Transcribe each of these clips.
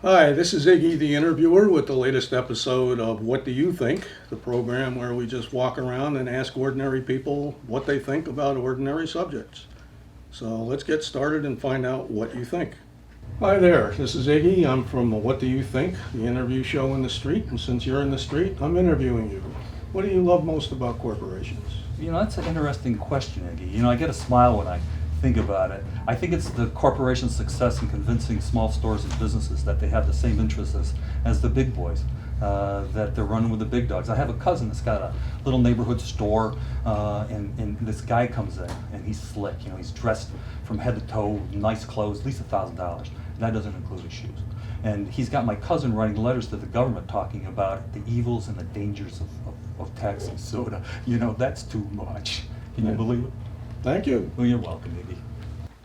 Hi, this is Iggy, the interviewer, with the latest episode of What Do You Think? The program where we just walk around and ask ordinary people what they think about ordinary subjects. So let's get started and find out what you think. Hi there, this is Iggy. I'm from What Do You Think? The interview show in the street. And since you're in the street, I'm interviewing you. What do you love most about corporations? That's an interesting question, Iggy. I get a smile when I think about it. I think it's the corporation's success in convincing small stores and businesses that they have the same interests as the big boys, that they're running with the big dogs. I have a cousin that's got a little neighborhood store, and this guy comes in, and he's slick. He's dressed from head to toe, nice clothes, at least $1,000. And that doesn't include his shoes. And he's got my cousin writing letters to the government talking about the evils and the dangers of taxing soda. That's too much. Can you believe it? Thank you. Well, you're welcome, Iggy.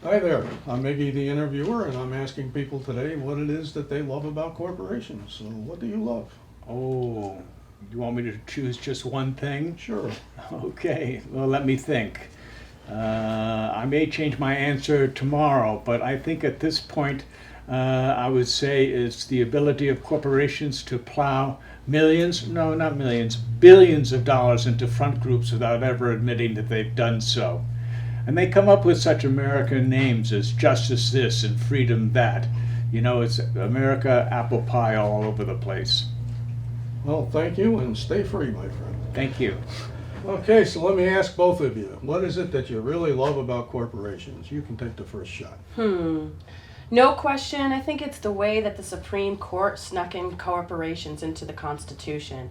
Hi there, I'm Iggy, the interviewer, and I'm asking people today what it is that they love about corporations. So what do you love? Oh, you want me to choose just one thing? Sure. Okay, well, let me think. I may change my answer tomorrow, but I think at this point, I would say it's the ability of corporations to plow millions, no, not millions, billions of dollars into front groups without ever admitting that they've done so. And they come up with such American names as Justice This and Freedom That. It's America apple pie all over the place. Well, thank you, and stay free, my friend. Thank you. Okay, so let me ask both of you, what is it that you really love about corporations? You can take the first shot. No question, I think it's the way that the Supreme Court snuck in corporations into the Constitution.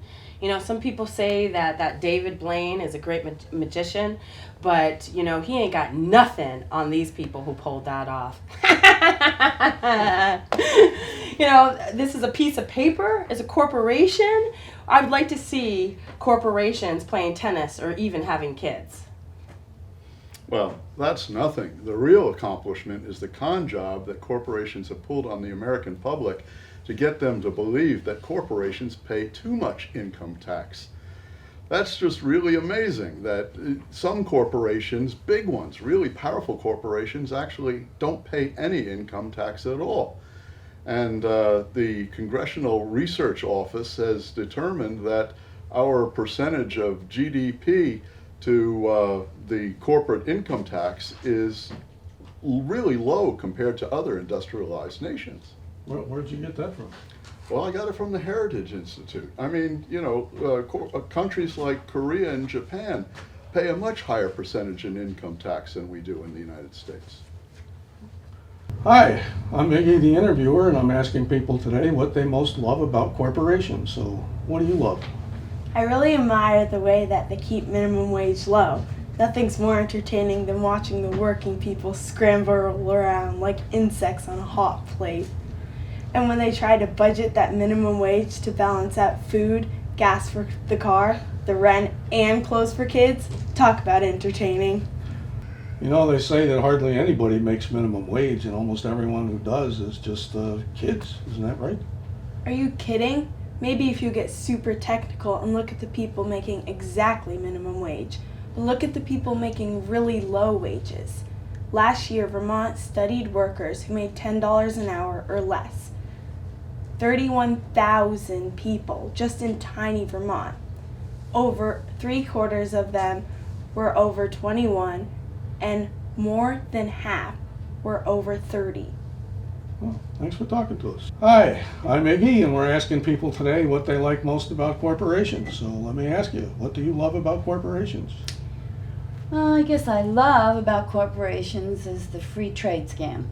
Some people say that David Blaine is a great magician, but, he ain't got nothing on these people who pulled that off. This is a piece of paper, it's a corporation. I would like to see corporations playing tennis or even having kids. Well, that's nothing. The real accomplishment is the con job that corporations have pulled on the American public to get them to believe that corporations pay too much income tax. That's just really amazing that some corporations, big ones, really powerful corporations, actually don't pay any income tax at all. And the Congressional Research Office has determined that our percentage of GDP to the corporate income tax is really low compared to other industrialized nations. Where'd you get that from? Well, I got it from the Heritage Institute. Countries like Korea and Japan pay a much higher percentage in income tax than we do in the United States. Hi, I'm Iggy, the interviewer, and I'm asking people today what they most love about corporations. So what do you love? I really admire the way that they keep minimum wage low. Nothing's more entertaining than watching the working people scramble around like insects on a hot plate. And when they try to budget that minimum wage to balance out food, gas for the car, the rent, and clothes for kids, talk about entertaining. They say that hardly anybody makes minimum wage, and almost everyone who does is just kids. Isn't that right? Are you kidding? Maybe if you get super technical and look at the people making exactly minimum wage, but look at the people making really low wages. Last year, Vermont studied workers who made $10 an hour or less. 31,000 people just in tiny Vermont. Over 3/4 of them were over 21, and more than half were over 30. Well, thanks for talking to us. Hi, I'm Iggy, and we're asking people today what they like most about corporations. So let me ask you, what do you love about corporations? Well, I guess I love about corporations is the free trade scam.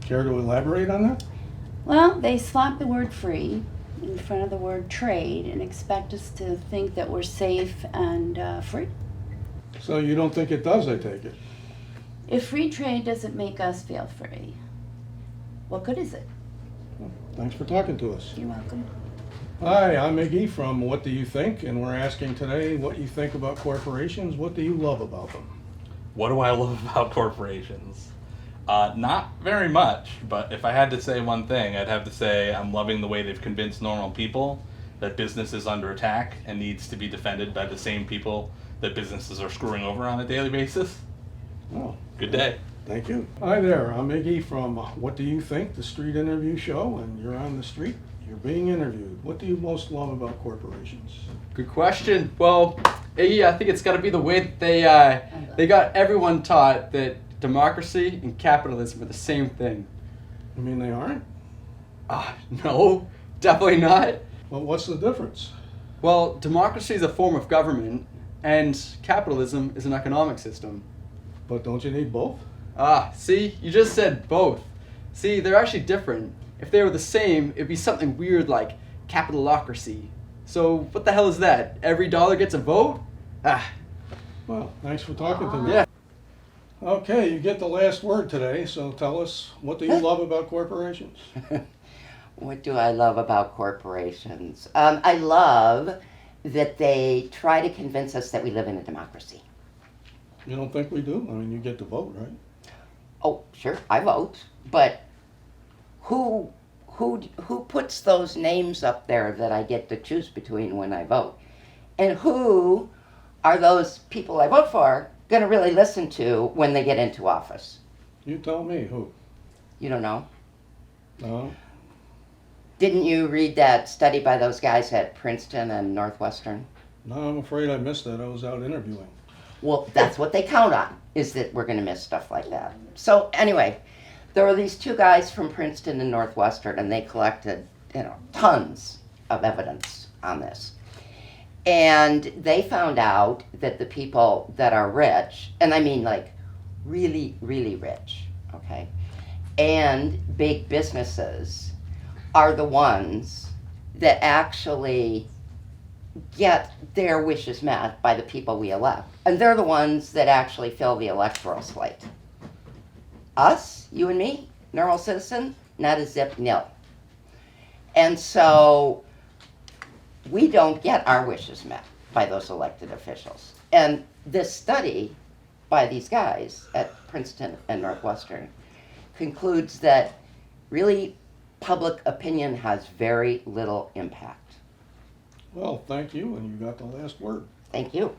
Care to elaborate on that? Well, they slap the word free in front of the word trade and expect us to think that we're safe and free. So you don't think it does, I take it? If free trade doesn't make us feel free, what good is it? Well, thanks for talking to us. You're welcome. Hi, I'm Iggy from What Do You Think? And we're asking today what you think about corporations. What do you love about them? What do I love about corporations? Not very much, but if I had to say one thing, I'd have to say I'm loving the way they've convinced normal people that business is under attack and needs to be defended by the same people that businesses are screwing over on a daily basis. Oh, Good day. Thank you. Hi there, I'm Iggy from What Do You Think, the street interview show, and you're on the street. You're being interviewed. What do you most love about corporations? Good question. Well, Iggy, I think it's got to be the way that they got everyone taught that democracy and capitalism are the same thing. I mean, they aren't? No, definitely not. Well, what's the difference? Well, democracy is a form of government, and capitalism is an economic system. But don't you need both? See, you just said both. See, they're actually different. If they were the same, it'd be something weird like capitalocracy. So what the hell is that? Every dollar gets a vote? Well, thanks for talking to me. Yeah. Okay, you get the last word today, so tell us, what do you love about corporations? What do I love about corporations? I love that they try to convince us that we live in a democracy. You don't think we do? I mean, you get to vote, right? Oh, sure, I vote, but who puts those names up there that I get to choose between when I vote? And who are those people I vote for going to really listen to when they get into office? You tell me, who? You don't know? No? Didn't you read that study by those guys at Princeton and Northwestern? No, I'm afraid I missed that. I was out interviewing. Well, that's what they count on, is that we're going to miss stuff like that. So anyway, there were these two guys from Princeton and Northwestern, and they collected, tons of evidence on this. And they found out that the people that are rich, and I mean like really, really rich, okay, and big businesses are the ones that actually get their wishes met by the people we elect. And they're the ones that actually fill the electoral slate. Us, you and me, normal citizen, not a zip nil. And so we don't get our wishes met by those elected officials. And this study by these guys at Princeton and Northwestern concludes that really public opinion has very little impact. Well, thank you, and you got the last word. Thank you.